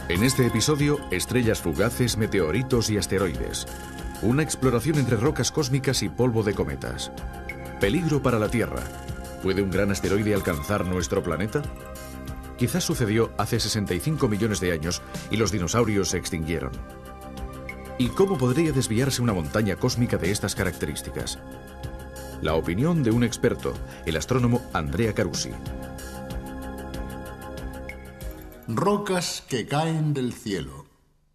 En este episodio, estrellas fugaces, meteoritos y asteroides. Una exploración entre rocas cósmicas y polvo de cometas. Peligro para la Tierra. ¿Puede un gran asteroide alcanzar nuestro planeta? Quizás sucedió hace 65 millones de años y los dinosaurios se extinguieron. ¿Y cómo podría desviarse una montaña cósmica de estas características? La opinión de un experto, el astrónomo Andrea Carusi. Rocas que caen del cielo.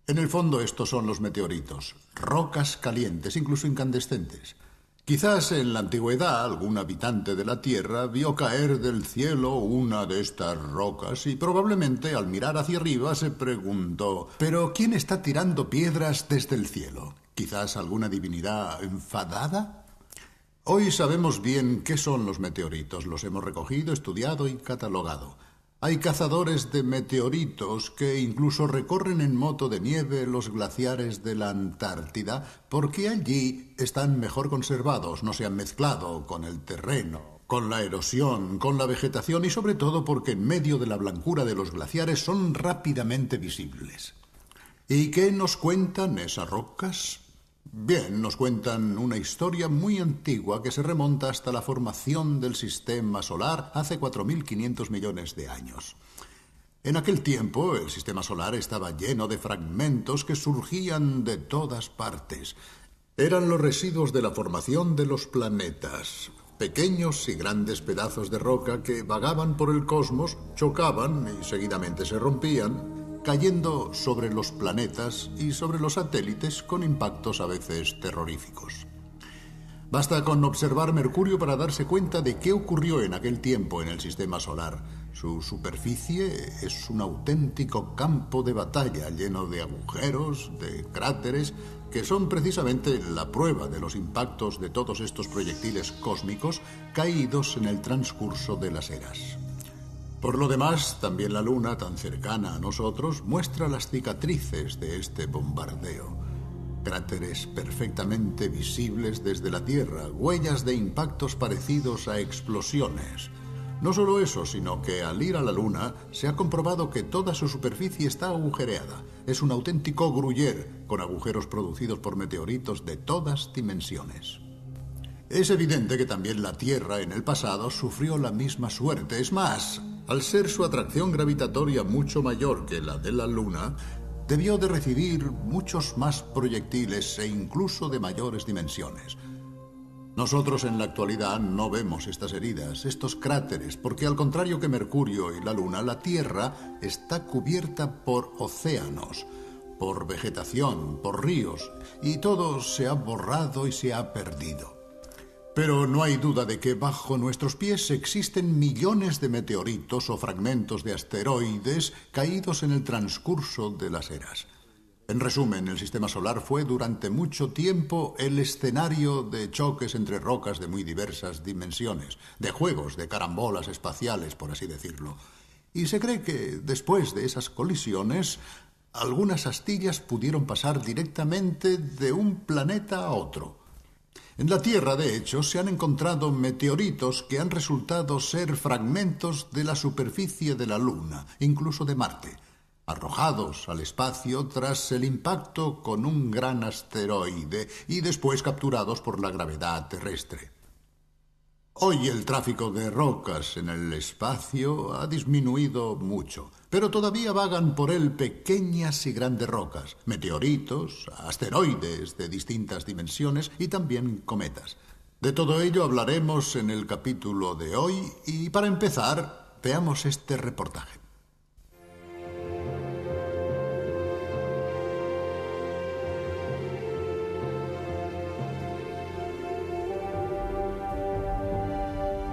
En el fondo estos son los meteoritos, rocas calientes, incluso incandescentes. Quizás en la antigüedad algún habitante de la Tierra vio caer del cielo una de estas rocas y probablemente al mirar hacia arriba se preguntó: ¿pero quién está tirando piedras desde el cielo? ¿Quizás alguna divinidad enfadada? Hoy sabemos bien qué son los meteoritos, los hemos recogido, estudiado y catalogado. Hay cazadores de meteoritos que incluso recorren en moto de nieve los glaciares de la Antártida porque allí están mejor conservados, no se han mezclado con el terreno, con la erosión, con la vegetación y sobre todo porque en medio de la blancura de los glaciares son rápidamente visibles. ¿Y qué nos cuentan esas rocas? Bien, nos cuentan una historia muy antigua que se remonta hasta la formación del sistema solar hace 4.500 millones de años. En aquel tiempo, el sistema solar estaba lleno de fragmentos que surgían de todas partes. Eran los residuos de la formación de los planetas, pequeños y grandes pedazos de roca que vagaban por el cosmos, chocaban y seguidamente se rompían, cayendo sobre los planetas y sobre los satélites con impactos a veces terroríficos. Basta con observar Mercurio para darse cuenta de qué ocurrió en aquel tiempo en el sistema solar. Su superficie es un auténtico campo de batalla lleno de agujeros, de cráteres, que son precisamente la prueba de los impactos de todos estos proyectiles cósmicos caídos en el transcurso de las eras. Por lo demás, también la Luna, tan cercana a nosotros, muestra las cicatrices de este bombardeo. Cráteres perfectamente visibles desde la Tierra, huellas de impactos parecidos a explosiones. No solo eso, sino que al ir a la Luna se ha comprobado que toda su superficie está agujereada. Es un auténtico gruyere, con agujeros producidos por meteoritos de todas dimensiones. Es evidente que también la Tierra en el pasado sufrió la misma suerte. Es más, al ser su atracción gravitatoria mucho mayor que la de la Luna, debió de recibir muchos más proyectiles e incluso de mayores dimensiones. Nosotros en la actualidad no vemos estas heridas, estos cráteres, porque al contrario que Mercurio y la Luna, la Tierra está cubierta por océanos, por vegetación, por ríos, y todo se ha borrado y se ha perdido. Pero no hay duda de que bajo nuestros pies existen millones de meteoritos o fragmentos de asteroides caídos en el transcurso de las eras. En resumen, el sistema solar fue durante mucho tiempo el escenario de choques entre rocas de muy diversas dimensiones, de juegos, de carambolas espaciales, por así decirlo. Y se cree que después de esas colisiones, algunas astillas pudieron pasar directamente de un planeta a otro. En la Tierra, de hecho, se han encontrado meteoritos que han resultado ser fragmentos de la superficie de la Luna, incluso de Marte, arrojados al espacio tras el impacto con un gran asteroide y después capturados por la gravedad terrestre. Hoy el tráfico de rocas en el espacio ha disminuido mucho, pero todavía vagan por él pequeñas y grandes rocas, meteoritos, asteroides de distintas dimensiones y también cometas. De todo ello hablaremos en el capítulo de hoy y para empezar, veamos este reportaje.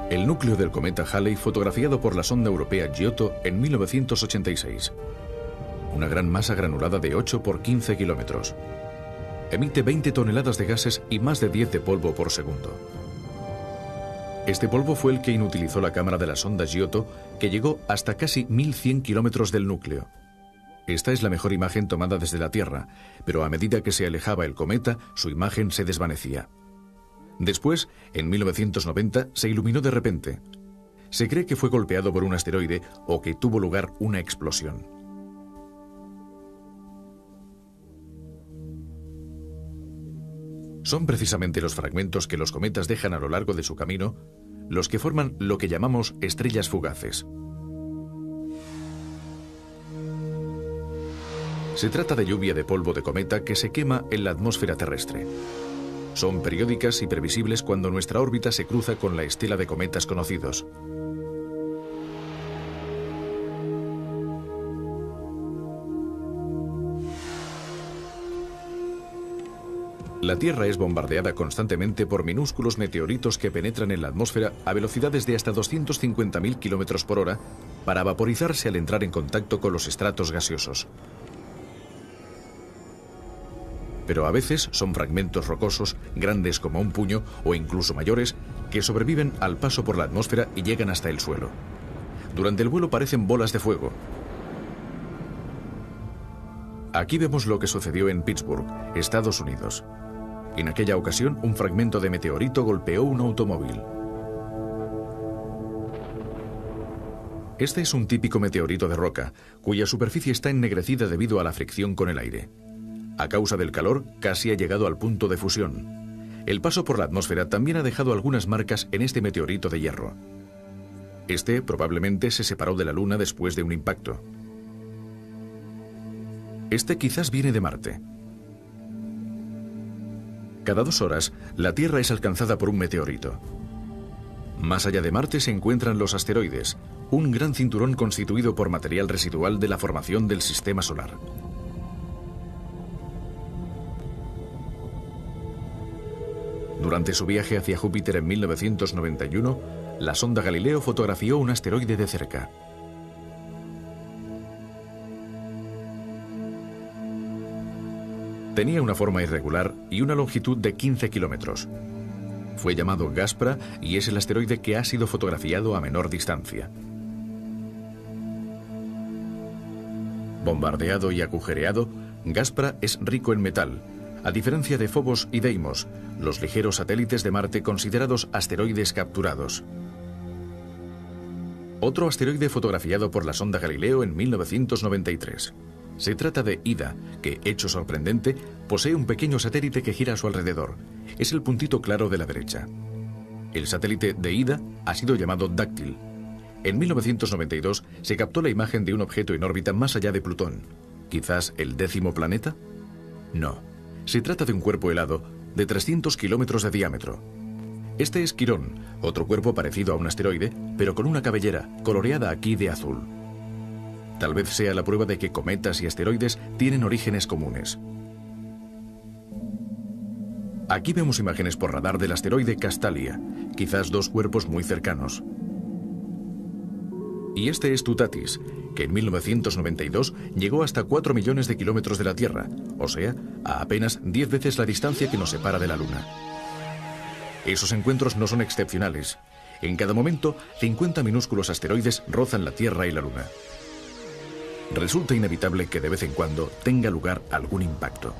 El núcleo del cometa Halley fotografiado por la sonda europea Giotto en 1986. Una gran masa granulada de 8 por 15 kilómetros. Emite 20 toneladas de gases y más de 10 de polvo por segundo. Este polvo fue el que inutilizó la cámara de la sonda Giotto, que llegó hasta casi 1.100 kilómetros del núcleo. Esta es la mejor imagen tomada desde la Tierra, pero a medida que se alejaba el cometa, su imagen se desvanecía. Después, en 1990, se iluminó de repente. Se cree que fue golpeado por un asteroide o que tuvo lugar una explosión. Son precisamente los fragmentos que los cometas dejan a lo largo de su camino los que forman lo que llamamos estrellas fugaces. Se trata de lluvia de polvo de cometa que se quema en la atmósfera terrestre. Son periódicas y previsibles cuando nuestra órbita se cruza con la estela de cometas conocidos. La Tierra es bombardeada constantemente por minúsculos meteoritos que penetran en la atmósfera a velocidades de hasta 250.000 km por hora para vaporizarse al entrar en contacto con los estratos gaseosos. Pero a veces son fragmentos rocosos, grandes como un puño o incluso mayores, que sobreviven al paso por la atmósfera y llegan hasta el suelo. Durante el vuelo parecen bolas de fuego. Aquí vemos lo que sucedió en Pittsburgh, Estados Unidos. En aquella ocasión, un fragmento de meteorito golpeó un automóvil. Este es un típico meteorito de roca, cuya superficie está ennegrecida debido a la fricción con el aire. A causa del calor, casi ha llegado al punto de fusión. El paso por la atmósfera también ha dejado algunas marcas en este meteorito de hierro. Este probablemente se separó de la Luna después de un impacto. Este quizás viene de Marte. Cada 2 horas, la Tierra es alcanzada por un meteorito. Más allá de Marte se encuentran los asteroides, un gran cinturón constituido por material residual de la formación del Sistema Solar. Durante su viaje hacia Júpiter en 1991, la sonda Galileo fotografió un asteroide de cerca. Tenía una forma irregular y una longitud de 15 kilómetros. Fue llamado Gaspra y es el asteroide que ha sido fotografiado a menor distancia. Bombardeado y agujereado, Gaspra es rico en metal, a diferencia de Phobos y Deimos, los ligeros satélites de Marte considerados asteroides capturados. Otro asteroide fotografiado por la sonda Galileo en 1993. Se trata de Ida, que, hecho sorprendente, posee un pequeño satélite que gira a su alrededor. Es el puntito claro de la derecha. El satélite de Ida ha sido llamado Dáctil. En 1992 se captó la imagen de un objeto en órbita más allá de Plutón. ¿Quizás el 10º planeta? No. Se trata de un cuerpo helado de 300 kilómetros de diámetro. Este es Quirón, otro cuerpo parecido a un asteroide, pero con una cabellera, coloreada aquí de azul. Tal vez sea la prueba de que cometas y asteroides tienen orígenes comunes. Aquí vemos imágenes por radar del asteroide Castalia, quizás 2 cuerpos muy cercanos. Y este es Tutatis, que en 1992 llegó hasta 4 millones de kilómetros de la Tierra, o sea, a apenas 10 veces la distancia que nos separa de la Luna. Esos encuentros no son excepcionales. En cada momento, 50 minúsculos asteroides rozan la Tierra y la Luna. Resulta inevitable que de vez en cuando tenga lugar algún impacto.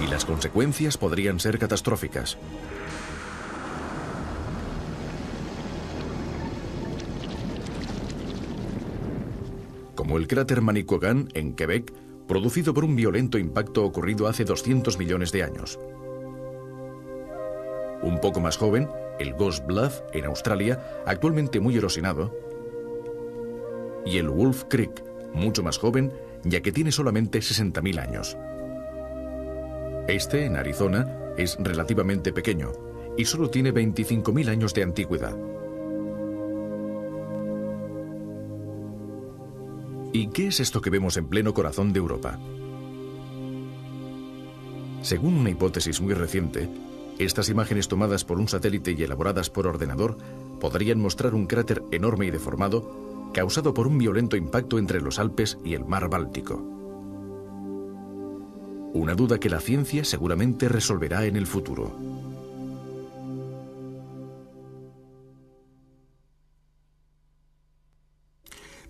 Y las consecuencias podrían ser catastróficas. Como el cráter Manicouagan en Quebec, producido por un violento impacto ocurrido hace 200 millones de años. Un poco más joven, el Ghost Bluff, en Australia, actualmente muy erosionado, y el Wolf Creek, mucho más joven, ya que tiene solamente 60.000 años. Este, en Arizona, es relativamente pequeño, y solo tiene 25.000 años de antigüedad. ¿Y qué es esto que vemos en pleno corazón de Europa? Según una hipótesis muy reciente, estas imágenes tomadas por un satélite y elaboradas por ordenador podrían mostrar un cráter enorme y deformado causado por un violento impacto entre los Alpes y el mar Báltico. Una duda que la ciencia seguramente resolverá en el futuro.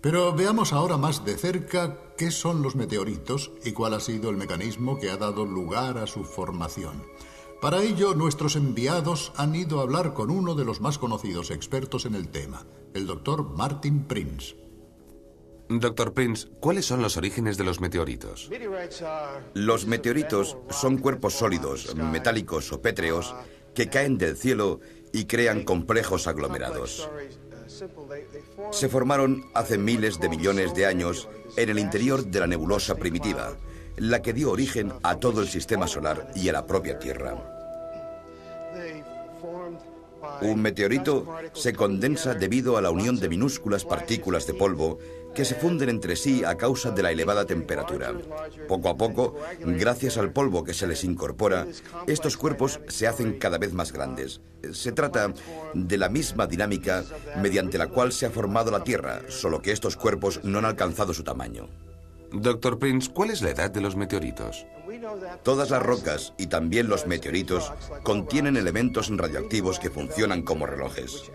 Pero veamos ahora más de cerca qué son los meteoritos y cuál ha sido el mecanismo que ha dado lugar a su formación. Para ello, nuestros enviados han ido a hablar con uno de los más conocidos expertos en el tema, el doctor Martin Prince. Doctor Prince, ¿cuáles son los orígenes de los meteoritos? Los meteoritos son cuerpos sólidos, metálicos o pétreos que caen del cielo y crean complejos aglomerados. Se formaron hace miles de millones de años en el interior de la nebulosa primitiva, la que dio origen a todo el sistema solar y a la propia Tierra. Un meteorito se condensa debido a la unión de minúsculas partículas de polvo que se funden entre sí a causa de la elevada temperatura. Poco a poco, gracias al polvo que se les incorpora, estos cuerpos se hacen cada vez más grandes. Se trata de la misma dinámica mediante la cual se ha formado la Tierra, solo que estos cuerpos no han alcanzado su tamaño. Doctor Prince, ¿cuál es la edad de los meteoritos? Todas las rocas, y también los meteoritos, contienen elementos radioactivos que funcionan como relojes.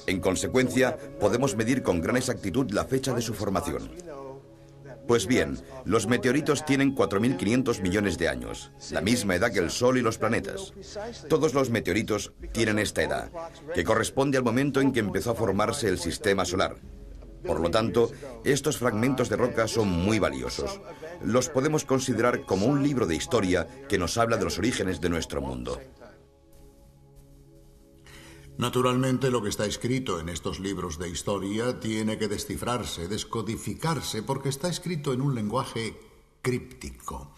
En consecuencia, podemos medir con gran exactitud la fecha de su formación. Pues bien, los meteoritos tienen 4.500 millones de años, la misma edad que el Sol y los planetas. Todos los meteoritos tienen esta edad, que corresponde al momento en que empezó a formarse el sistema solar. Por lo tanto, estos fragmentos de roca son muy valiosos. Los podemos considerar como un libro de historia que nos habla de los orígenes de nuestro mundo. Naturalmente, lo que está escrito en estos libros de historia tiene que descifrarse, descodificarse, porque está escrito en un lenguaje críptico.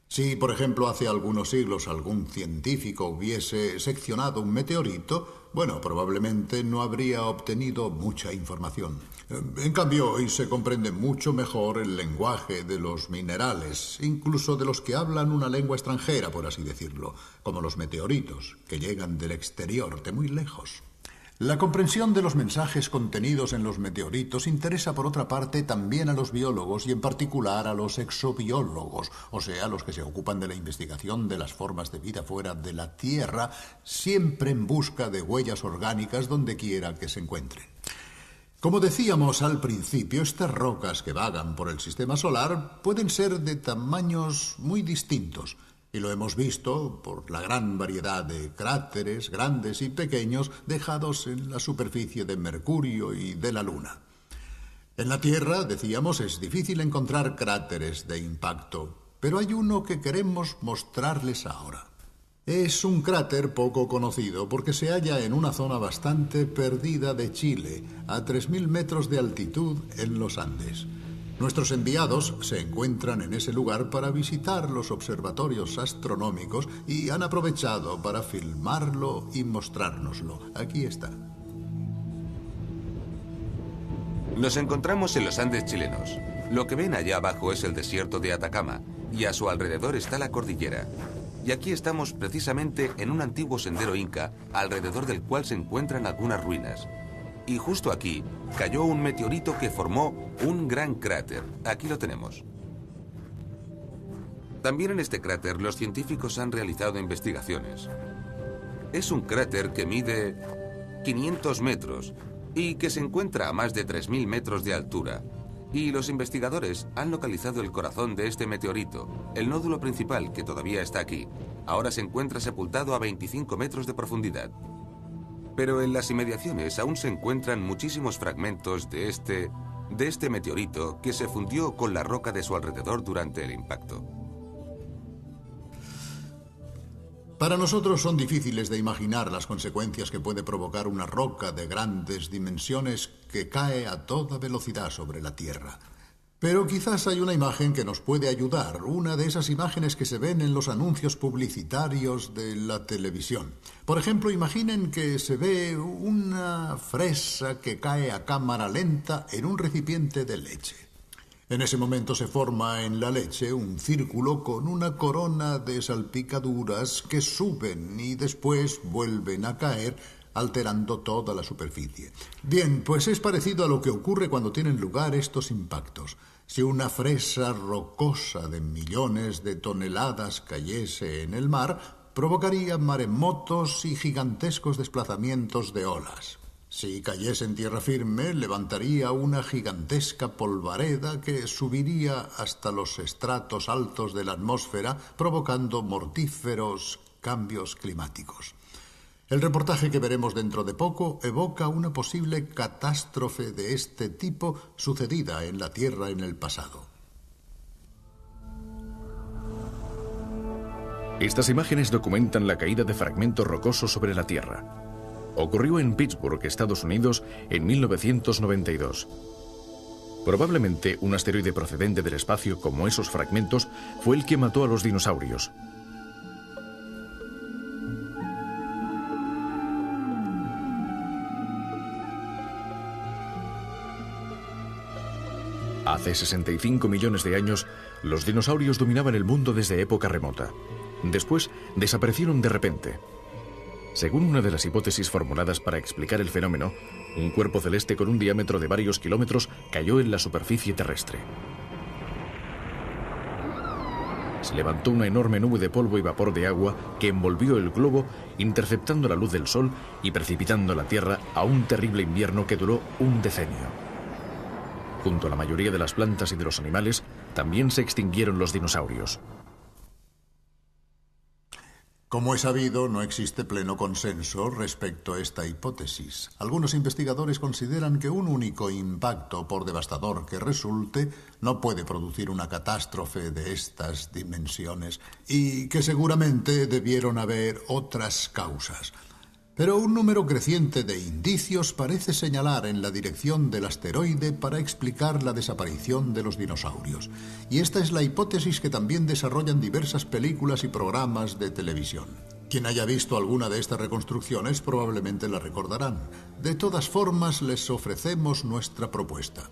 Si, por ejemplo, hace algunos siglos algún científico hubiese seccionado un meteorito, bueno, probablemente no habría obtenido mucha información. En cambio, hoy se comprende mucho mejor el lenguaje de los minerales, incluso de los que hablan una lengua extranjera, por así decirlo, como los meteoritos, que llegan del exterior, de muy lejos. La comprensión de los mensajes contenidos en los meteoritos interesa, por otra parte, también a los biólogos y en particular a los exobiólogos, o sea, los que se ocupan de la investigación de las formas de vida fuera de la Tierra, siempre en busca de huellas orgánicas donde quiera que se encuentren. Como decíamos al principio, estas rocas que vagan por el sistema solar pueden ser de tamaños muy distintos. Y lo hemos visto por la gran variedad de cráteres grandes y pequeños dejados en la superficie de Mercurio y de la Luna. En la Tierra, decíamos, es difícil encontrar cráteres de impacto, pero hay uno que queremos mostrarles ahora. Es un cráter poco conocido porque se halla en una zona bastante perdida de Chile, a 3.000 metros de altitud en los Andes. Nuestros enviados se encuentran en ese lugar para visitar los observatorios astronómicos y han aprovechado para filmarlo y mostrárnoslo. Aquí está. Nos encontramos en los Andes chilenos. Lo que ven allá abajo es el desierto de Atacama y a su alrededor está la cordillera. Y aquí estamos precisamente en un antiguo sendero inca, alrededor del cual se encuentran algunas ruinas. Y justo aquí cayó un meteorito que formó un gran cráter. Aquí lo tenemos. También en este cráter los científicos han realizado investigaciones. Es un cráter que mide 500 metros y que se encuentra a más de 3.000 metros de altura. Y los investigadores han localizado el corazón de este meteorito, el nódulo principal que todavía está aquí. Ahora se encuentra sepultado a 25 metros de profundidad. Pero en las inmediaciones aún se encuentran muchísimos fragmentos de este meteorito que se fundió con la roca de su alrededor durante el impacto. Para nosotros son difíciles de imaginar las consecuencias que puede provocar una roca de grandes dimensiones que cae a toda velocidad sobre la Tierra. Pero quizás hay una imagen que nos puede ayudar, una de esas imágenes que se ven en los anuncios publicitarios de la televisión. Por ejemplo, imaginen que se ve una fresa que cae a cámara lenta en un recipiente de leche. En ese momento se forma en la leche un círculo con una corona de salpicaduras que suben y después vuelven a caer, alterando toda la superficie. Bien, pues es parecido a lo que ocurre cuando tienen lugar estos impactos. Si una fresa rocosa de millones de toneladas cayese en el mar, provocaría maremotos y gigantescos desplazamientos de olas. Si cayese en tierra firme, levantaría una gigantesca polvareda que subiría hasta los estratos altos de la atmósfera, provocando mortíferos cambios climáticos. El reportaje que veremos dentro de poco evoca una posible catástrofe de este tipo sucedida en la Tierra en el pasado. Estas imágenes documentan la caída de fragmentos rocosos sobre la Tierra. Ocurrió en Pittsburgh, Estados Unidos, en 1992. Probablemente un asteroide procedente del espacio, como esos fragmentos, fue el que mató a los dinosaurios. Hace 65 millones de años, los dinosaurios dominaban el mundo desde época remota. Después, desaparecieron de repente. Según una de las hipótesis formuladas para explicar el fenómeno, un cuerpo celeste con un diámetro de varios kilómetros cayó en la superficie terrestre. Se levantó una enorme nube de polvo y vapor de agua que envolvió el globo, interceptando la luz del sol y precipitando la Tierra a un terrible invierno que duró un decenio. Junto a la mayoría de las plantas y de los animales, también se extinguieron los dinosaurios. Como es sabido, no existe pleno consenso respecto a esta hipótesis. Algunos investigadores consideran que un único impacto, por devastador que resulte, no puede producir una catástrofe de estas dimensiones y que seguramente debieron haber otras causas. Pero un número creciente de indicios parece señalar en la dirección del asteroide para explicar la desaparición de los dinosaurios. Y esta es la hipótesis que también desarrollan diversas películas y programas de televisión. Quien haya visto alguna de estas reconstrucciones probablemente la recordarán. De todas formas, les ofrecemos nuestra propuesta.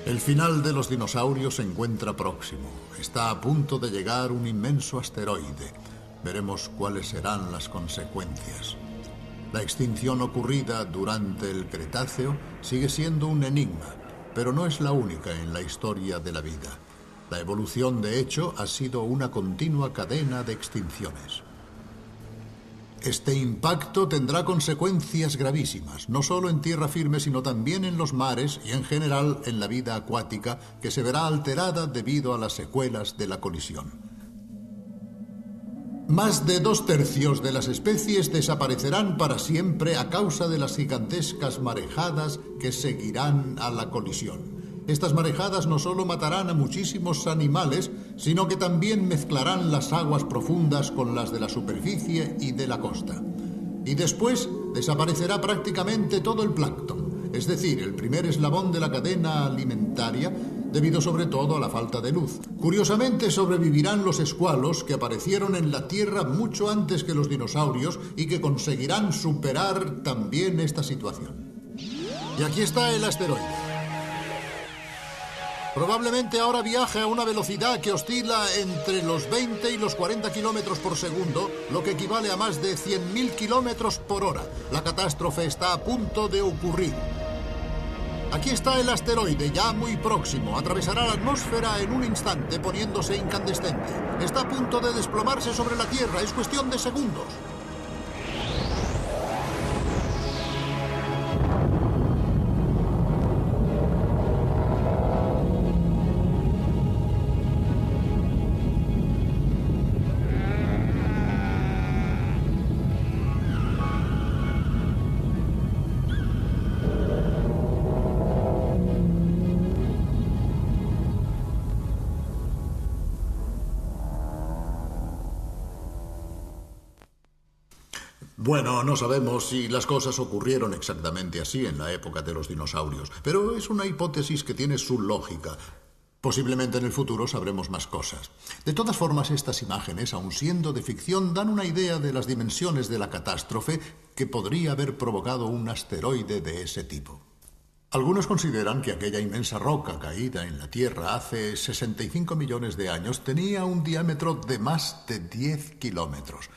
El final de los dinosaurios se encuentra próximo. Está a punto de llegar un inmenso asteroide. Veremos cuáles serán las consecuencias. La extinción ocurrida durante el Cretáceo sigue siendo un enigma, pero no es la única en la historia de la vida. La evolución, de hecho, ha sido una continua cadena de extinciones. Este impacto tendrá consecuencias gravísimas, no solo en tierra firme, sino también en los mares y en general en la vida acuática, que se verá alterada debido a las secuelas de la colisión. Más de 2/3 de las especies desaparecerán para siempre a causa de las gigantescas marejadas que seguirán a la colisión. Estas marejadas no solo matarán a muchísimos animales, sino que también mezclarán las aguas profundas con las de la superficie y de la costa. Y después desaparecerá prácticamente todo el plancton, es decir, el primer eslabón de la cadena alimentaria, debido sobre todo a la falta de luz. Curiosamente, sobrevivirán los escualos que aparecieron en la Tierra mucho antes que los dinosaurios y que conseguirán superar también esta situación. Y aquí está el asteroide. Probablemente ahora viaje a una velocidad que oscila entre los 20 y los 40 kilómetros por segundo, lo que equivale a más de 100.000 kilómetros por hora. La catástrofe está a punto de ocurrir. Aquí está el asteroide, ya muy próximo. Atravesará la atmósfera en un instante, poniéndose incandescente. Está a punto de desplomarse sobre la Tierra. Es cuestión de segundos. Bueno, no sabemos si las cosas ocurrieron exactamente así en la época de los dinosaurios, pero es una hipótesis que tiene su lógica. Posiblemente en el futuro sabremos más cosas. De todas formas, estas imágenes, aun siendo de ficción, dan una idea de las dimensiones de la catástrofe que podría haber provocado un asteroide de ese tipo. Algunos consideran que aquella inmensa roca caída en la Tierra hace 65 millones de años tenía un diámetro de más de 10 kilómetros.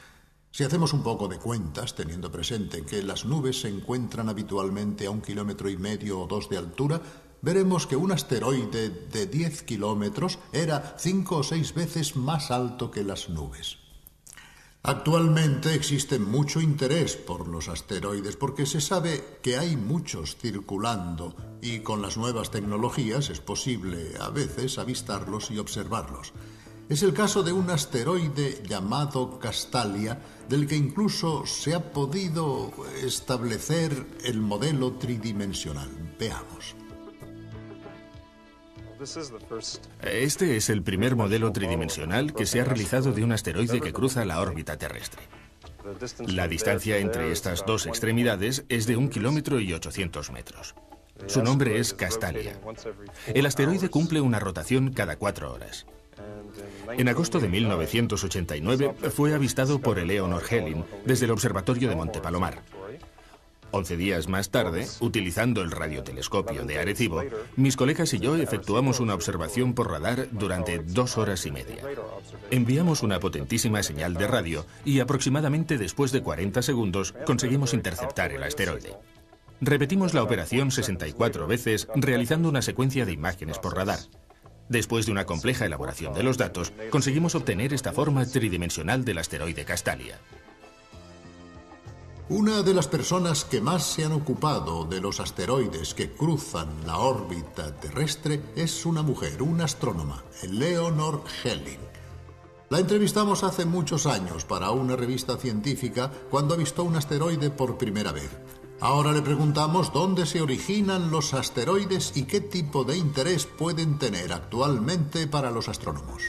Si hacemos un poco de cuentas, teniendo presente que las nubes se encuentran habitualmente a 1,5 kilómetros o 2 de altura, veremos que un asteroide de 10 kilómetros era 5 o 6 veces más alto que las nubes. Actualmente existe mucho interés por los asteroides porque se sabe que hay muchos circulando y con las nuevas tecnologías es posible a veces avistarlos y observarlos. Es el caso de un asteroide llamado Castalia, del que incluso se ha podido establecer el modelo tridimensional. Veamos. Este es el primer modelo tridimensional que se ha realizado de un asteroide que cruza la órbita terrestre. La distancia entre estas dos extremidades es de 1,8 kilómetros. Su nombre es Castalia. El asteroide cumple una rotación cada 4 horas. En agosto de 1989 fue avistado por Eleanor Helin desde el observatorio de Monte Palomar. 11 días más tarde, utilizando el radiotelescopio de Arecibo, mis colegas y yo efectuamos una observación por radar durante 2 horas y media. Enviamos una potentísima señal de radio y aproximadamente después de 40 segundos conseguimos interceptar el asteroide. Repetimos la operación 64 veces realizando una secuencia de imágenes por radar. Después de una compleja elaboración de los datos, conseguimos obtener esta forma tridimensional del asteroide Castalia. Una de las personas que más se han ocupado de los asteroides que cruzan la órbita terrestre es una mujer, una astrónoma, Eleanor Helin. La entrevistamos hace muchos años para una revista científica cuando avistó un asteroide por primera vez. Ahora le preguntamos dónde se originan los asteroides y qué tipo de interés pueden tener actualmente para los astrónomos.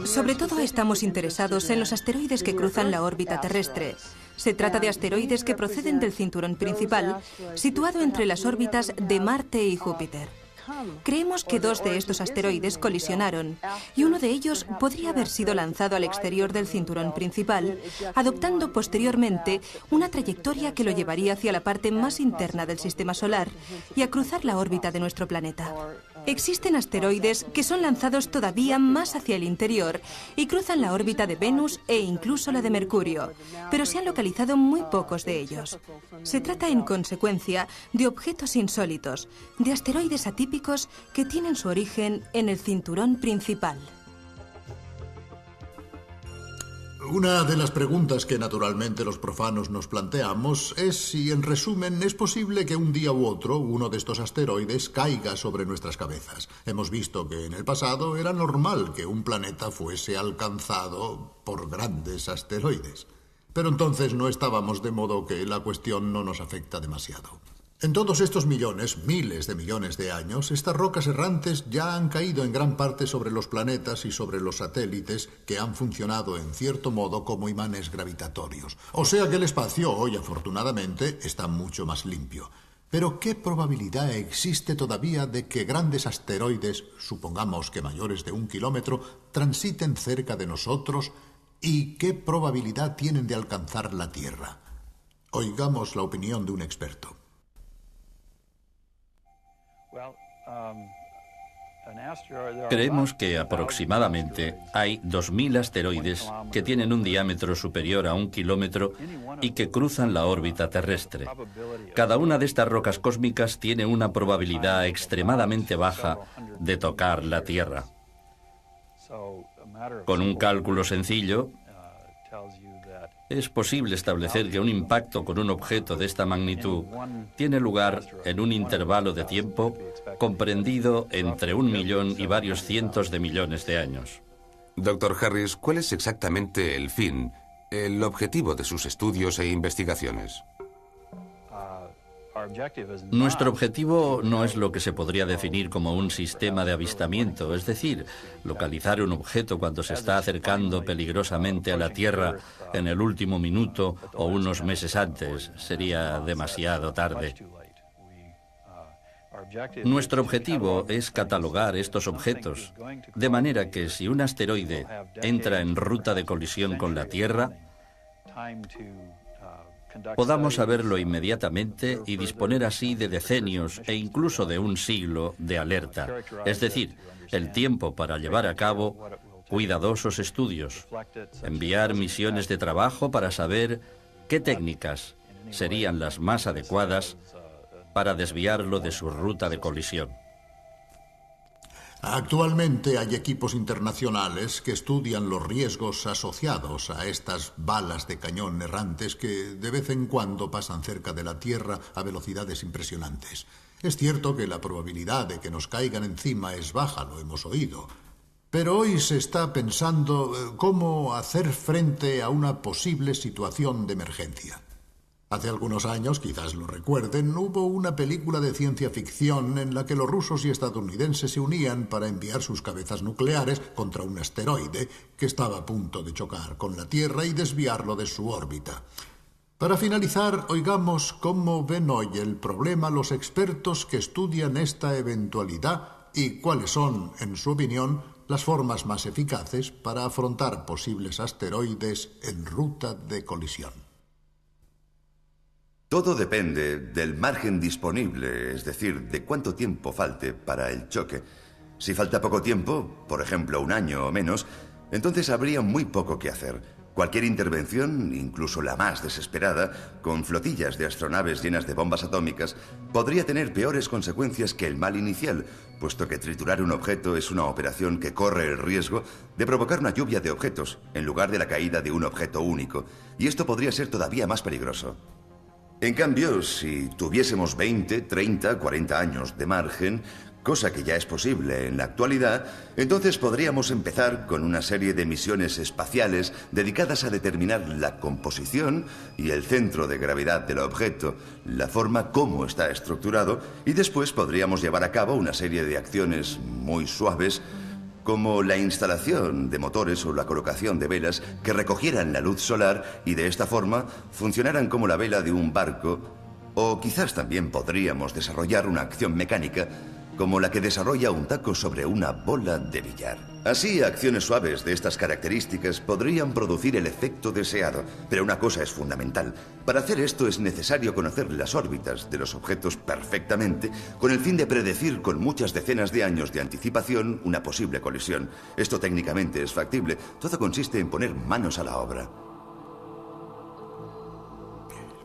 Sobre todo estamos interesados en los asteroides que cruzan la órbita terrestre. Se trata de asteroides que proceden del cinturón principal, situado entre las órbitas de Marte y Júpiter. Creemos que 2 de estos asteroides colisionaron y uno de ellos podría haber sido lanzado al exterior del cinturón principal, adoptando posteriormente una trayectoria que lo llevaría hacia la parte más interna del sistema solar y a cruzar la órbita de nuestro planeta. Existen asteroides que son lanzados todavía más hacia el interior y cruzan la órbita de Venus e incluso la de Mercurio, pero se han localizado muy pocos de ellos. Se trata, en consecuencia, de objetos insólitos, de asteroides atípicos que tienen su origen en el cinturón principal. Una de las preguntas que naturalmente los profanos nos planteamos es si, en resumen, es posible que un día u otro uno de estos asteroides caiga sobre nuestras cabezas. Hemos visto que en el pasado era normal que un planeta fuese alcanzado por grandes asteroides. Pero entonces no estábamos de modo que la cuestión no nos afecta demasiado. En todos estos millones, miles de millones de años, estas rocas errantes ya han caído en gran parte sobre los planetas y sobre los satélites que han funcionado en cierto modo como imanes gravitatorios. O sea que el espacio hoy, afortunadamente, está mucho más limpio. Pero ¿qué probabilidad existe todavía de que grandes asteroides, supongamos que mayores de 1 kilómetro, transiten cerca de nosotros? ¿Y qué probabilidad tienen de alcanzar la Tierra? Oigamos la opinión de un experto. Creemos que aproximadamente hay 2.000 asteroides que tienen un diámetro superior a 1 kilómetro y que cruzan la órbita terrestre. Cada una de estas rocas cósmicas tiene una probabilidad extremadamente baja de tocar la Tierra. Con un cálculo sencillo, es posible establecer que un impacto con un objeto de esta magnitud tiene lugar en un intervalo de tiempo comprendido entre 1 millón y varios cientos de millones de años. Dr. Harris, ¿cuál es exactamente el fin, el objetivo de sus estudios e investigaciones? Nuestro objetivo no es lo que se podría definir como un sistema de avistamiento, es decir, localizar un objeto cuando se está acercando peligrosamente a la Tierra en el último minuto o unos meses antes. Sería demasiado tarde. Nuestro objetivo es catalogar estos objetos, de manera que si un asteroide entra en ruta de colisión con la Tierra, podamos saberlo inmediatamente y disponer así de decenios e incluso de un siglo de alerta, es decir, el tiempo para llevar a cabo cuidadosos estudios, enviar misiones de trabajo para saber qué técnicas serían las más adecuadas para desviarlo de su ruta de colisión. Actualmente hay equipos internacionales que estudian los riesgos asociados a estas balas de cañón errantes que de vez en cuando pasan cerca de la Tierra a velocidades impresionantes. Es cierto que la probabilidad de que nos caigan encima es baja, lo hemos oído. Pero hoy se está pensando cómo hacer frente a una posible situación de emergencia. Hace algunos años, quizás lo recuerden, hubo una película de ciencia ficción en la que los rusos y estadounidenses se unían para enviar sus cabezas nucleares contra un asteroide que estaba a punto de chocar con la Tierra y desviarlo de su órbita. Para finalizar, oigamos cómo ven hoy el problema los expertos que estudian esta eventualidad y cuáles son, en su opinión, las formas más eficaces para afrontar posibles asteroides en ruta de colisión. Todo depende del margen disponible, es decir, de cuánto tiempo falte para el choque. Si falta poco tiempo, por ejemplo 1 año o menos, entonces habría muy poco que hacer. Cualquier intervención, incluso la más desesperada, con flotillas de astronaves llenas de bombas atómicas, podría tener peores consecuencias que el mal inicial, puesto que triturar un objeto es una operación que corre el riesgo de provocar una lluvia de objetos, en lugar de la caída de un objeto único, y esto podría ser todavía más peligroso. En cambio, si tuviésemos 20, 30, 40 años de margen, cosa que ya es posible en la actualidad, entonces podríamos empezar con una serie de misiones espaciales dedicadas a determinar la composición y el centro de gravedad del objeto, la forma cómo está estructurado, y después podríamos llevar a cabo una serie de acciones muy suaves, como la instalación de motores o la colocación de velas que recogieran la luz solar y de esta forma funcionaran como la vela de un barco, o quizás también podríamos desarrollar una acción mecánica como la que desarrolla un taco sobre una bola de billar. Así, acciones suaves de estas características podrían producir el efecto deseado, pero una cosa es fundamental. Para hacer esto es necesario conocer las órbitas de los objetos perfectamente, con el fin de predecir con muchas decenas de años de anticipación una posible colisión. Esto técnicamente es factible. Todo consiste en poner manos a la obra.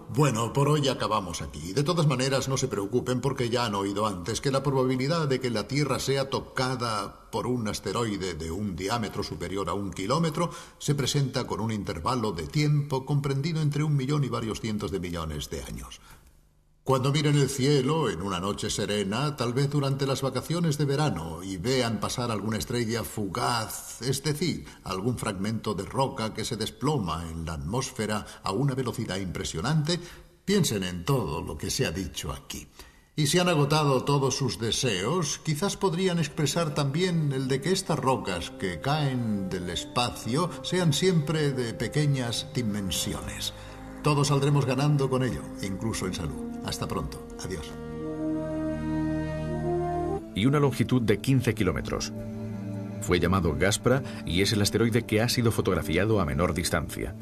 Bueno, por hoy acabamos aquí. De todas maneras, no se preocupen porque ya han oído antes que la probabilidad de que la Tierra sea tocada por un asteroide de un diámetro superior a 1 kilómetro se presenta con un intervalo de tiempo comprendido entre 1 millón y varios cientos de millones de años. Cuando miren el cielo en una noche serena, tal vez durante las vacaciones de verano, y vean pasar alguna estrella fugaz, es decir, algún fragmento de roca que se desploma en la atmósfera a una velocidad impresionante, piensen en todo lo que se ha dicho aquí. Y si han agotado todos sus deseos, quizás podrían expresar también el de que estas rocas que caen del espacio sean siempre de pequeñas dimensiones. Todos saldremos ganando con ello, incluso en salud. Hasta pronto. Adiós. Y una longitud de 15 kilómetros. Fue llamado Gaspra y es el asteroide que ha sido fotografiado a menor distancia.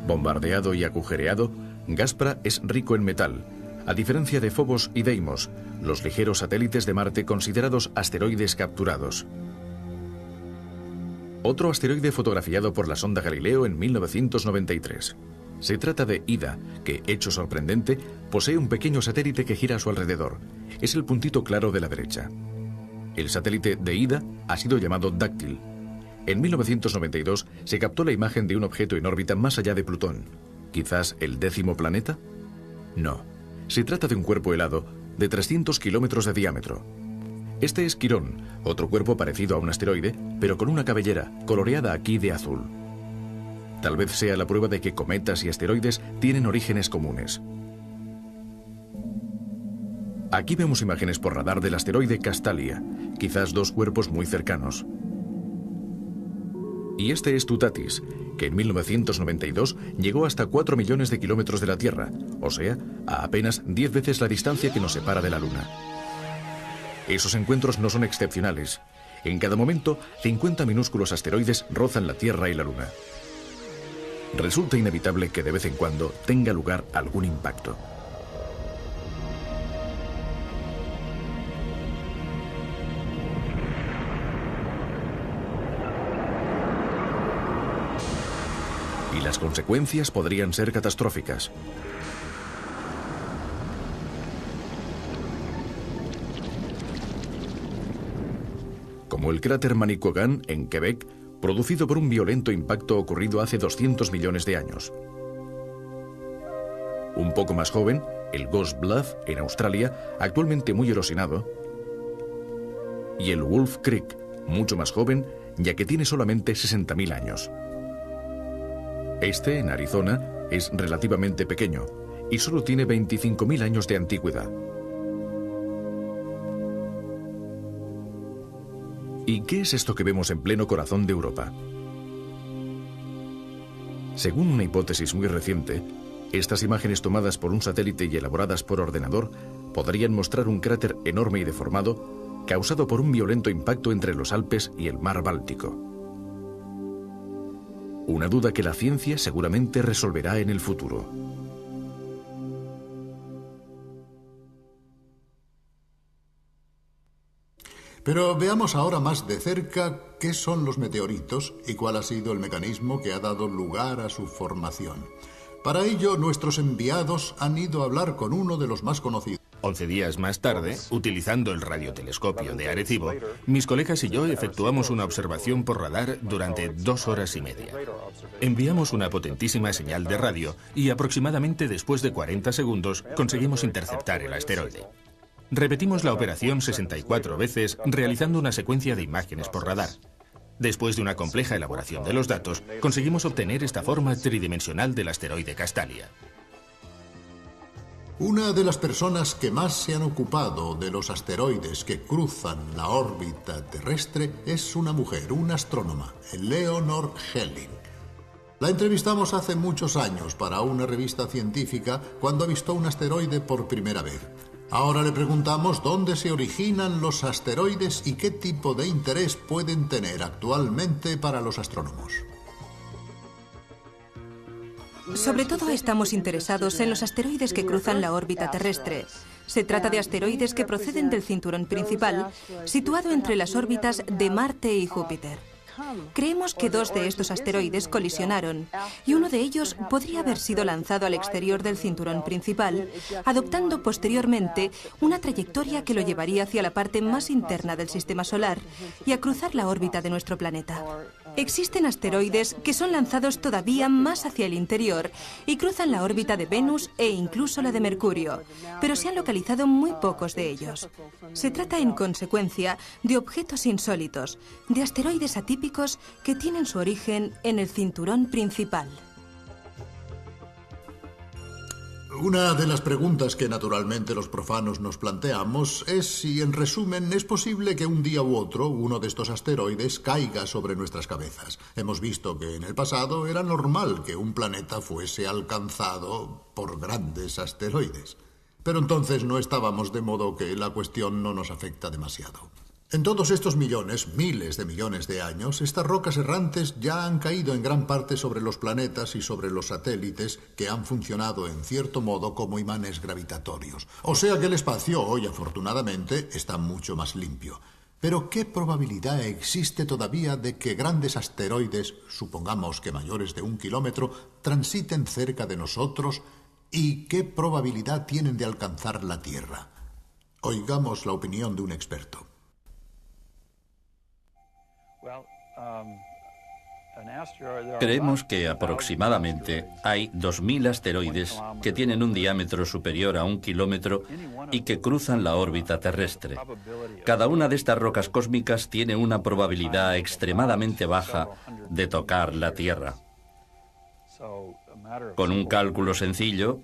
Bombardeado y agujereado, Gaspra es rico en metal, a diferencia de Phobos y Deimos, los ligeros satélites de Marte considerados asteroides capturados. Otro asteroide fotografiado por la sonda Galileo en 1993. Se trata de Ida, que, hecho sorprendente, posee un pequeño satélite que gira a su alrededor. Es el puntito claro de la derecha. El satélite de Ida ha sido llamado Dáctil. En 1992 se captó la imagen de un objeto en órbita más allá de Plutón. ¿Quizás el 10º planeta? No. Se trata de un cuerpo helado de 300 kilómetros de diámetro. Este es Quirón, otro cuerpo parecido a un asteroide, pero con una cabellera, coloreada aquí de azul. Tal vez sea la prueba de que cometas y asteroides tienen orígenes comunes. Aquí vemos imágenes por radar del asteroide Castalia, quizás 2 cuerpos muy cercanos. Y este es Tutatis, que en 1992 llegó hasta 4 millones de kilómetros de la Tierra, o sea, a apenas 10 veces la distancia que nos separa de la Luna. Esos encuentros no son excepcionales. En cada momento, 50 minúsculos asteroides rozan la Tierra y la Luna. Resulta inevitable que de vez en cuando tenga lugar algún impacto. Y las consecuencias podrían ser catastróficas. Como el cráter Manicouagan en Quebec, producido por un violento impacto ocurrido hace 200 millones de años. Un poco más joven, el Ghost Bluff, en Australia, actualmente muy erosionado, y el Wolf Creek, mucho más joven, ya que tiene solamente 60.000 años. Este, en Arizona, es relativamente pequeño y solo tiene 25.000 años de antigüedad. ¿Y qué es esto que vemos en pleno corazón de Europa? Según una hipótesis muy reciente, estas imágenes tomadas por un satélite y elaboradas por ordenador podrían mostrar un cráter enorme y deformado causado por un violento impacto entre los Alpes y el mar Báltico. Una duda que la ciencia seguramente resolverá en el futuro. Pero veamos ahora más de cerca qué son los meteoritos y cuál ha sido el mecanismo que ha dado lugar a su formación. Para ello, nuestros enviados han ido a hablar con uno de los más conocidos. 11 días más tarde, utilizando el radiotelescopio de Arecibo, mis colegas y yo efectuamos una observación por radar durante 2 horas y media. Enviamos una potentísima señal de radio y aproximadamente después de 40 segundos conseguimos interceptar el asteroide. Repetimos la operación 64 veces realizando una secuencia de imágenes por radar. Después de una compleja elaboración de los datos, conseguimos obtener esta forma tridimensional del asteroide Castalia. Una de las personas que más se han ocupado de los asteroides que cruzan la órbita terrestre es una mujer, una astrónoma, Eleanor Helling. La entrevistamos hace muchos años para una revista científica cuando avistó un asteroide por primera vez. Ahora le preguntamos dónde se originan los asteroides y qué tipo de interés pueden tener actualmente para los astrónomos. Sobre todo estamos interesados en los asteroides que cruzan la órbita terrestre. Se trata de asteroides que proceden del cinturón principal, situado entre las órbitas de Marte y Júpiter. Creemos que 2 de estos asteroides colisionaron y uno de ellos podría haber sido lanzado al exterior del cinturón principal, adoptando posteriormente una trayectoria que lo llevaría hacia la parte más interna del sistema solar y a cruzar la órbita de nuestro planeta. Existen asteroides que son lanzados todavía más hacia el interior y cruzan la órbita de Venus e incluso la de Mercurio, pero se han localizado muy pocos de ellos. Se trata, en consecuencia, de objetos insólitos, de asteroides atípicos que tienen su origen en el cinturón principal. Una de las preguntas que naturalmente los profanos nos planteamos es si, en resumen, es posible que un día u otro uno de estos asteroides caiga sobre nuestras cabezas. Hemos visto que en el pasado era normal que un planeta fuese alcanzado por grandes asteroides. Pero entonces no estábamos, de modo que la cuestión no nos afecta demasiado. En todos estos millones, miles de millones de años, estas rocas errantes ya han caído en gran parte sobre los planetas y sobre los satélites que han funcionado en cierto modo como imanes gravitatorios. O sea que el espacio hoy, afortunadamente, está mucho más limpio. Pero ¿qué probabilidad existe todavía de que grandes asteroides, supongamos que mayores de 1 kilómetro, transiten cerca de nosotros? ¿Y qué probabilidad tienen de alcanzar la Tierra? Oigamos la opinión de un experto. Creemos que aproximadamente hay 2.000 asteroides que tienen un diámetro superior a 1 kilómetro y que cruzan la órbita terrestre. Cada una de estas rocas cósmicas tiene una probabilidad extremadamente baja de tocar la Tierra. Con un cálculo sencillo,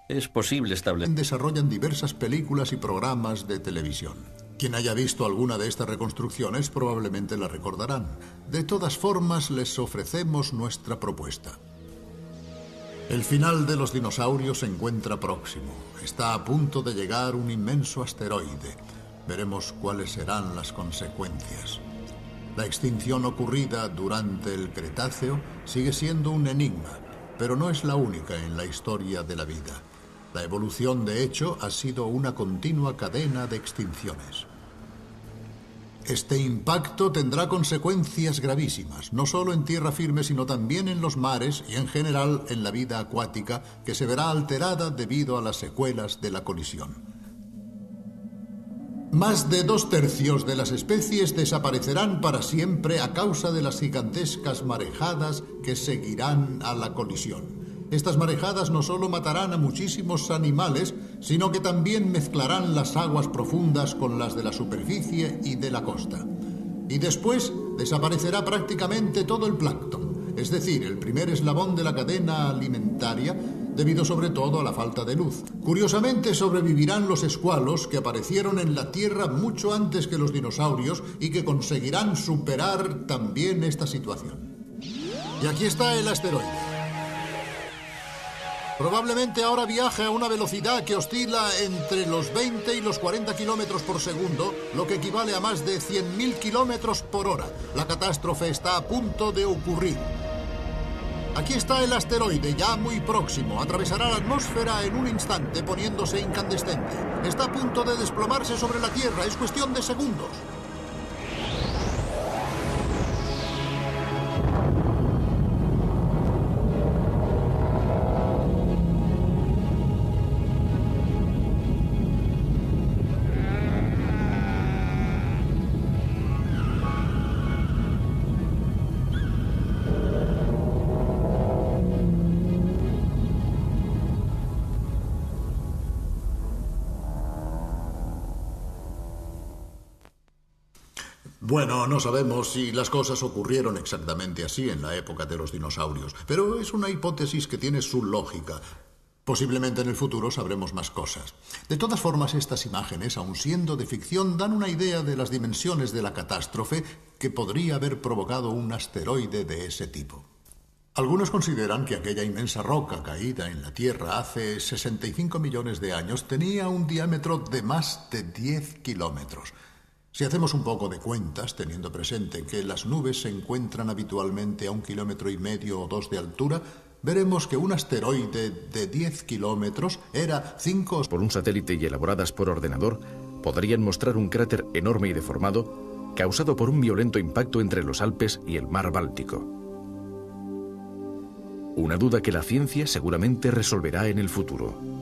es posible establecer... Desarrollan diversas películas y programas de televisión. Quien haya visto alguna de estas reconstrucciones probablemente la recordarán. De todas formas, les ofrecemos nuestra propuesta. El final de los dinosaurios se encuentra próximo. Está a punto de llegar un inmenso asteroide. Veremos cuáles serán las consecuencias. La extinción ocurrida durante el Cretáceo sigue siendo un enigma, pero no es la única en la historia de la vida. La evolución, de hecho, ha sido una continua cadena de extinciones. Este impacto tendrá consecuencias gravísimas, no solo en tierra firme, sino también en los mares y en general en la vida acuática, que se verá alterada debido a las secuelas de la colisión. Más de 2/3 de las especies desaparecerán para siempre a causa de las gigantescas marejadas que seguirán a la colisión. Estas marejadas no solo matarán a muchísimos animales, sino que también mezclarán las aguas profundas con las de la superficie y de la costa. Y después desaparecerá prácticamente todo el plancton, es decir, el primer eslabón de la cadena alimentaria, debido sobre todo a la falta de luz. Curiosamente sobrevivirán los escualos que aparecieron en la Tierra mucho antes que los dinosaurios y que conseguirán superar también esta situación. Y aquí está el asteroide. Probablemente ahora viaje a una velocidad que oscila entre los 20 y los 40 kilómetros por segundo, lo que equivale a más de 100.000 kilómetros por hora. La catástrofe está a punto de ocurrir. Aquí está el asteroide, ya muy próximo. Atravesará la atmósfera en un instante, poniéndose incandescente. Está a punto de desplomarse sobre la Tierra. Es cuestión de segundos. Bueno, no sabemos si las cosas ocurrieron exactamente así en la época de los dinosaurios, pero es una hipótesis que tiene su lógica. Posiblemente en el futuro sabremos más cosas. De todas formas, estas imágenes, aun siendo de ficción, dan una idea de las dimensiones de la catástrofe que podría haber provocado un asteroide de ese tipo. Algunos consideran que aquella inmensa roca caída en la Tierra hace 65 millones de años tenía un diámetro de más de 10 kilómetros. Si hacemos un poco de cuentas, teniendo presente que las nubes se encuentran habitualmente a 1,5 kilómetros o 2 de altura, veremos que un asteroide de 10 kilómetros era 5... Por un satélite y elaboradas por ordenador, podrían mostrar un cráter enorme y deformado, causado por un violento impacto entre los Alpes y el mar Báltico. Una duda que la ciencia seguramente resolverá en el futuro.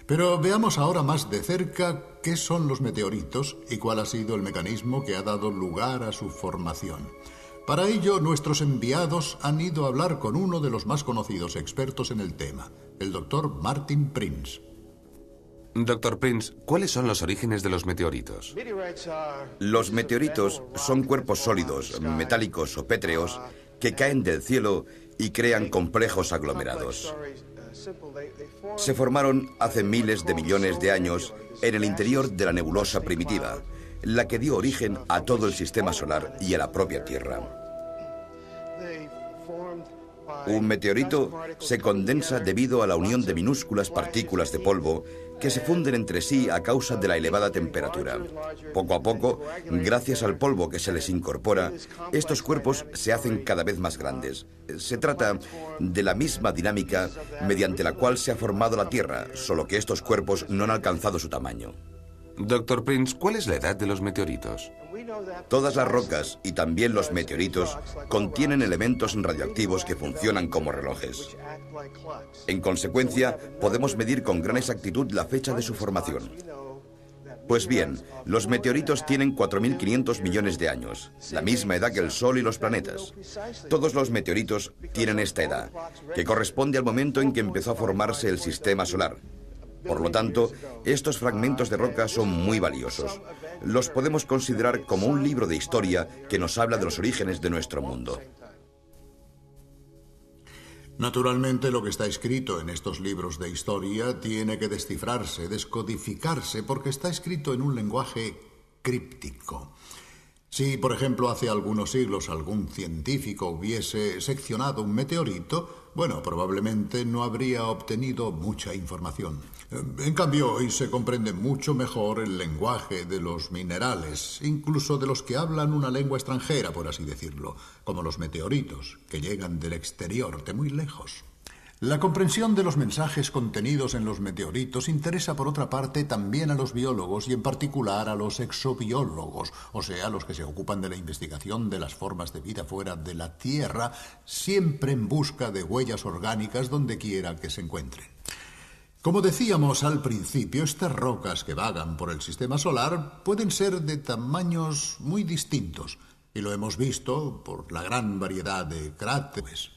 Pero veamos ahora más de cerca qué son los meteoritos y cuál ha sido el mecanismo que ha dado lugar a su formación. Para ello, nuestros enviados han ido a hablar con uno de los más conocidos expertos en el tema, el Dr. Martin Prinz. Dr. Prinz, ¿cuáles son los orígenes de los meteoritos? Los meteoritos son cuerpos sólidos, metálicos o pétreos que caen del cielo y crean complejos aglomerados. Se formaron hace miles de millones de años en el interior de la nebulosa primitiva, la que dio origen a todo el sistema solar y a la propia Tierra. Un meteorito se condensa debido a la unión de minúsculas partículas de polvo que se funden entre sí a causa de la elevada temperatura. Poco a poco, gracias al polvo que se les incorpora, estos cuerpos se hacen cada vez más grandes. Se trata de la misma dinámica mediante la cual se ha formado la Tierra, solo que estos cuerpos no han alcanzado su tamaño. Dr. Prinz, ¿cuál es la edad de los meteoritos? Todas las rocas y también los meteoritos contienen elementos radioactivos que funcionan como relojes. En consecuencia, podemos medir con gran exactitud la fecha de su formación. Pues bien, los meteoritos tienen 4.500 millones de años, la misma edad que el Sol y los planetas. Todos los meteoritos tienen esta edad, que corresponde al momento en que empezó a formarse el sistema solar. Por lo tanto, estos fragmentos de roca son muy valiosos. Los podemos considerar como un libro de historia que nos habla de los orígenes de nuestro mundo. Naturalmente, lo que está escrito en estos libros de historia tiene que descifrarse, descodificarse, porque está escrito en un lenguaje críptico. Si, por ejemplo, hace algunos siglos algún científico hubiese seccionado un meteorito, bueno, probablemente no habría obtenido mucha información. En cambio, hoy se comprende mucho mejor el lenguaje de los minerales, incluso de los que hablan una lengua extranjera, por así decirlo, como los meteoritos, que llegan del exterior, de muy lejos. La comprensión de los mensajes contenidos en los meteoritos interesa, por otra parte, también a los biólogos y en particular a los exobiólogos, o sea, los que se ocupan de la investigación de las formas de vida fuera de la Tierra, siempre en busca de huellas orgánicas donde quiera que se encuentren. Como decíamos al principio, estas rocas que vagan por el sistema solar pueden ser de tamaños muy distintos. y lo hemos visto por la gran variedad de cráteres.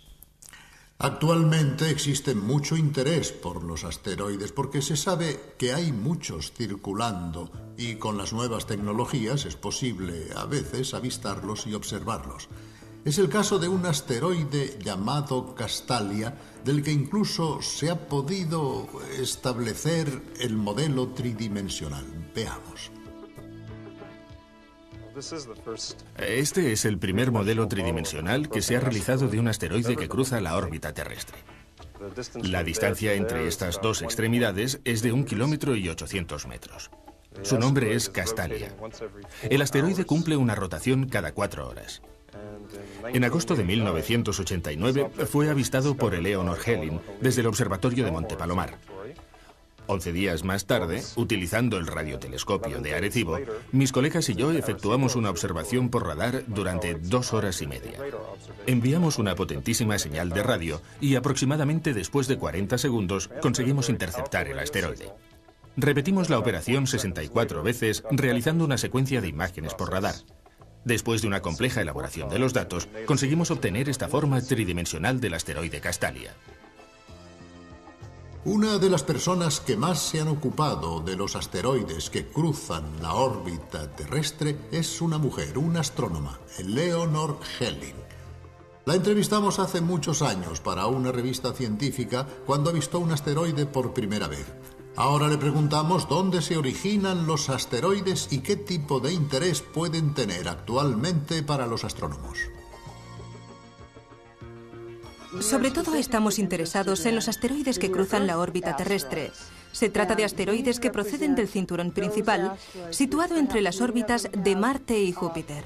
Actualmente existe mucho interés por los asteroides porque se sabe que hay muchos circulando y con las nuevas tecnologías es posible a veces avistarlos y observarlos. Es el caso de un asteroide llamado Castalia, del que incluso se ha podido establecer el modelo tridimensional. Veamos. Este es el primer modelo tridimensional que se ha realizado de un asteroide que cruza la órbita terrestre. La distancia entre estas dos extremidades es de 1,8 kilómetros. Su nombre es Castalia. El asteroide cumple una rotación cada 4 horas. En agosto de 1989 fue avistado por Eleanor Helin desde el observatorio de Monte Palomar. 11 días más tarde, utilizando el radiotelescopio de Arecibo, mis colegas y yo efectuamos una observación por radar durante 2 horas y media. Enviamos una potentísima señal de radio y aproximadamente después de 40 segundos conseguimos interceptar el asteroide. Repetimos la operación 64 veces realizando una secuencia de imágenes por radar. Después de una compleja elaboración de los datos, conseguimos obtener esta forma tridimensional del asteroide Castalia. Una de las personas que más se han ocupado de los asteroides que cruzan la órbita terrestre es una mujer, una astrónoma, Eleanor Helin. La entrevistamos hace muchos años para una revista científica cuando avistó un asteroide por primera vez. Ahora le preguntamos dónde se originan los asteroides y qué tipo de interés pueden tener actualmente para los astrónomos. Sobre todo estamos interesados en los asteroides que cruzan la órbita terrestre. Se trata de asteroides que proceden del cinturón principal, situado entre las órbitas de Marte y Júpiter.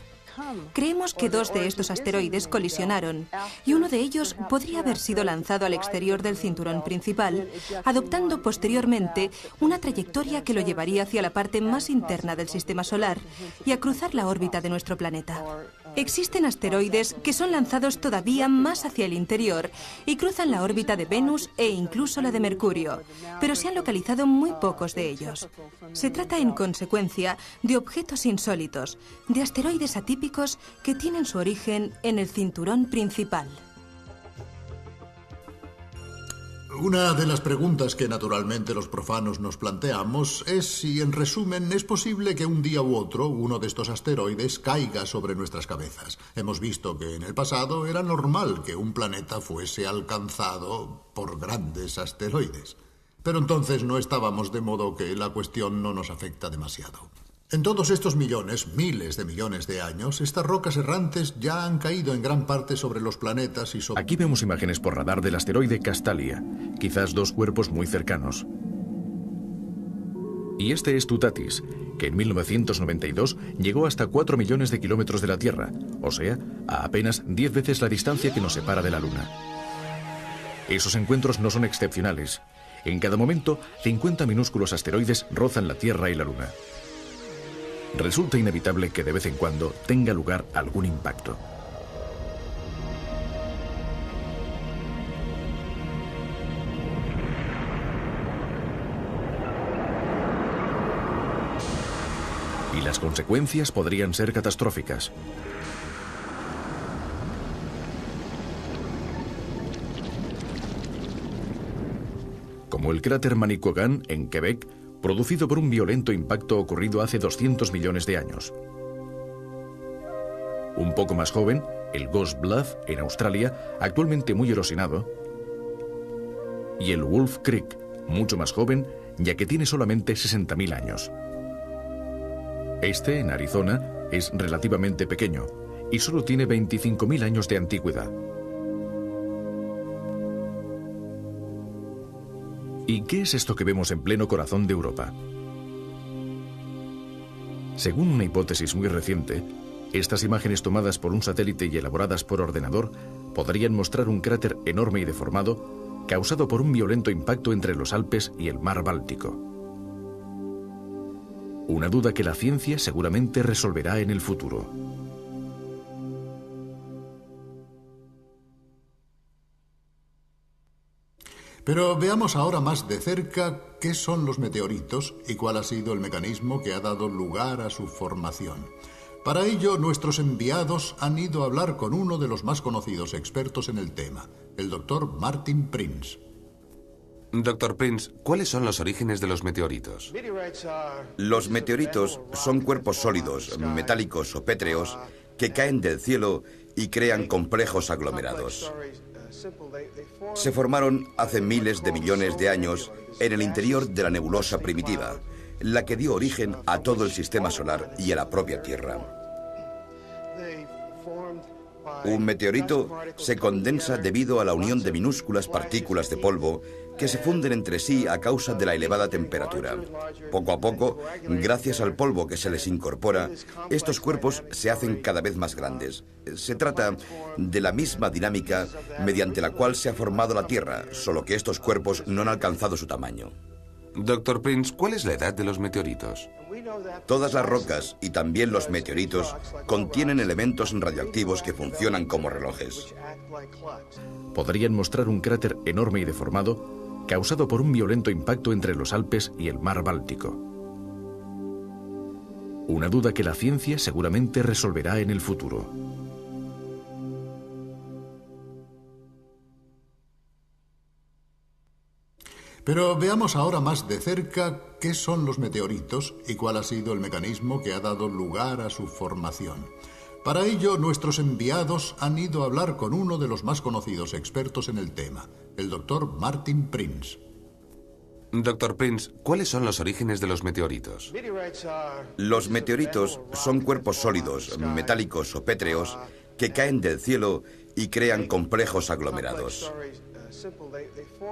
Creemos que 2 de estos asteroides colisionaron y uno de ellos podría haber sido lanzado al exterior del cinturón principal, adoptando posteriormente una trayectoria que lo llevaría hacia la parte más interna del sistema solar y a cruzar la órbita de nuestro planeta. Existen asteroides que son lanzados todavía más hacia el interior y cruzan la órbita de Venus e incluso la de Mercurio, pero se han localizado muy pocos de ellos. Se trata, en consecuencia, de objetos insólitos, de asteroides atípicos que tienen su origen en el cinturón principal. Una de las preguntas que naturalmente los profanos nos planteamos es si, en resumen, es posible que un día u otro uno de estos asteroides caiga sobre nuestras cabezas. Hemos visto que en el pasado era normal que un planeta fuese alcanzado por grandes asteroides. Pero entonces no estábamos, de modo que la cuestión no nos afecta demasiado. En todos estos millones, miles de millones de años, estas rocas errantes ya han caído en gran parte sobre los planetas y sobre... Aquí vemos imágenes por radar del asteroide Castalia, quizás 2 cuerpos muy cercanos. Y este es Tutatis, que en 1992 llegó hasta 4 millones de kilómetros de la Tierra, o sea, a apenas 10 veces la distancia que nos separa de la Luna. Esos encuentros no son excepcionales. En cada momento, 50 minúsculos asteroides rozan la Tierra y la Luna. Resulta inevitable que de vez en cuando tenga lugar algún impacto. Y las consecuencias podrían ser catastróficas. Como el cráter Manicouagan en Quebec, producido por un violento impacto ocurrido hace 200 millones de años. Un poco más joven, el Ghost Bluff, en Australia, actualmente muy erosionado, y el Wolf Creek, mucho más joven, ya que tiene solamente 60.000 años. Este, en Arizona, es relativamente pequeño, y solo tiene 25.000 años de antigüedad. ¿Y qué es esto que vemos en pleno corazón de Europa? Según una hipótesis muy reciente, estas imágenes tomadas por un satélite y elaboradas por ordenador podrían mostrar un cráter enorme y deformado causado por un violento impacto entre los Alpes y el mar Báltico. Una duda que la ciencia seguramente resolverá en el futuro. Pero veamos ahora más de cerca qué son los meteoritos y cuál ha sido el mecanismo que ha dado lugar a su formación. Para ello, nuestros enviados han ido a hablar con uno de los más conocidos expertos en el tema, el Dr. Martin Prince. Dr. Prince, ¿cuáles son los orígenes de los meteoritos? Los meteoritos son cuerpos sólidos, metálicos o pétreos que caen del cielo y crean complejos aglomerados. Se formaron hace miles de millones de años en el interior de la nebulosa primitiva, la que dio origen a todo el sistema solar y a la propia Tierra. Un meteorito se condensa debido a la unión de minúsculas partículas de polvo que se funden entre sí a causa de la elevada temperatura. Poco a poco, gracias al polvo que se les incorpora, estos cuerpos se hacen cada vez más grandes. Se trata de la misma dinámica mediante la cual se ha formado la Tierra, solo que estos cuerpos no han alcanzado su tamaño. Dr. Prince, ¿cuál es la edad de los meteoritos? Todas las rocas, y también los meteoritos, contienen elementos radioactivos que funcionan como relojes. Podrían mostrar un cráter enorme y deformado causado por un violento impacto entre los Alpes y el mar Báltico. Una duda que la ciencia seguramente resolverá en el futuro. Pero veamos ahora más de cerca qué son los meteoritos y cuál ha sido el mecanismo que ha dado lugar a su formación. Para ello, nuestros enviados han ido a hablar con uno de los más conocidos expertos en el tema, el Dr. Martin Prince. Dr. Prince, ¿cuáles son los orígenes de los meteoritos? Los meteoritos son cuerpos sólidos, metálicos o pétreos que caen del cielo y crean complejos aglomerados.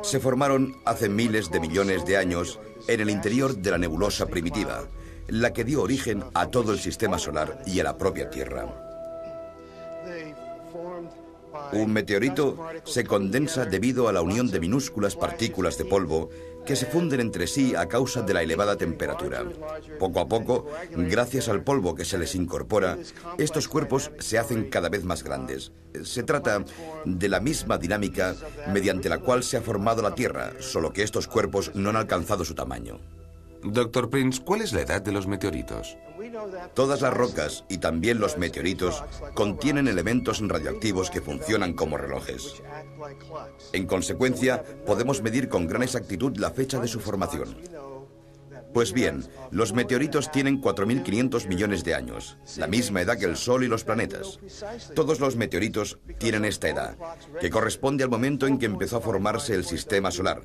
Se formaron hace miles de millones de años en el interior de la nebulosa primitiva, la que dio origen a todo el sistema solar y a la propia Tierra. Un meteorito se condensa debido a la unión de minúsculas partículas de polvo que se funden entre sí a causa de la elevada temperatura. Poco a poco, gracias al polvo que se les incorpora, estos cuerpos se hacen cada vez más grandes. Se trata de la misma dinámica mediante la cual se ha formado la Tierra, solo que estos cuerpos no han alcanzado su tamaño. Dr. Prince, ¿cuál es la edad de los meteoritos? Todas las rocas, y también los meteoritos, contienen elementos radioactivos que funcionan como relojes. En consecuencia, podemos medir con gran exactitud la fecha de su formación. Pues bien, los meteoritos tienen 4.500 millones de años, la misma edad que el Sol y los planetas. Todos los meteoritos tienen esta edad, que corresponde al momento en que empezó a formarse el sistema solar.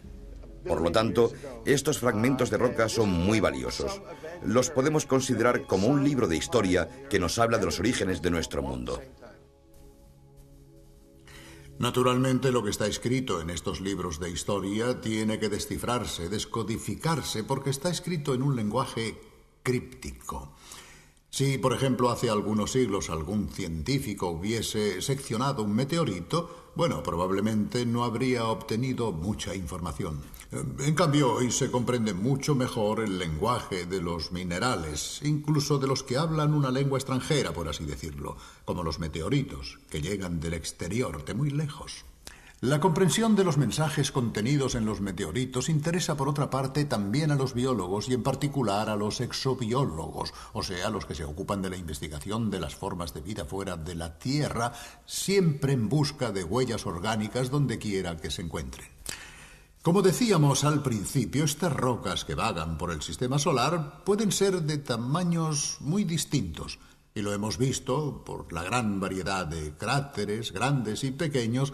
Por lo tanto, estos fragmentos de roca son muy valiosos. Los podemos considerar como un libro de historia que nos habla de los orígenes de nuestro mundo. Naturalmente, lo que está escrito en estos libros de historia tiene que descifrarse, descodificarse, porque está escrito en un lenguaje críptico. Si, por ejemplo, hace algunos siglos algún científico hubiese seccionado un meteorito, bueno, probablemente no habría obtenido mucha información. En cambio, hoy se comprende mucho mejor el lenguaje de los minerales, incluso de los que hablan una lengua extranjera, por así decirlo, como los meteoritos, que llegan del exterior, de muy lejos. La comprensión de los mensajes contenidos en los meteoritos interesa, por otra parte, también a los biólogos y en particular a los exobiólogos, o sea, los que se ocupan de la investigación de las formas de vida fuera de la Tierra, siempre en busca de huellas orgánicas donde quiera que se encuentren. Como decíamos al principio, estas rocas que vagan por el sistema solar pueden ser de tamaños muy distintos, y lo hemos visto por la gran variedad de cráteres, grandes y pequeños,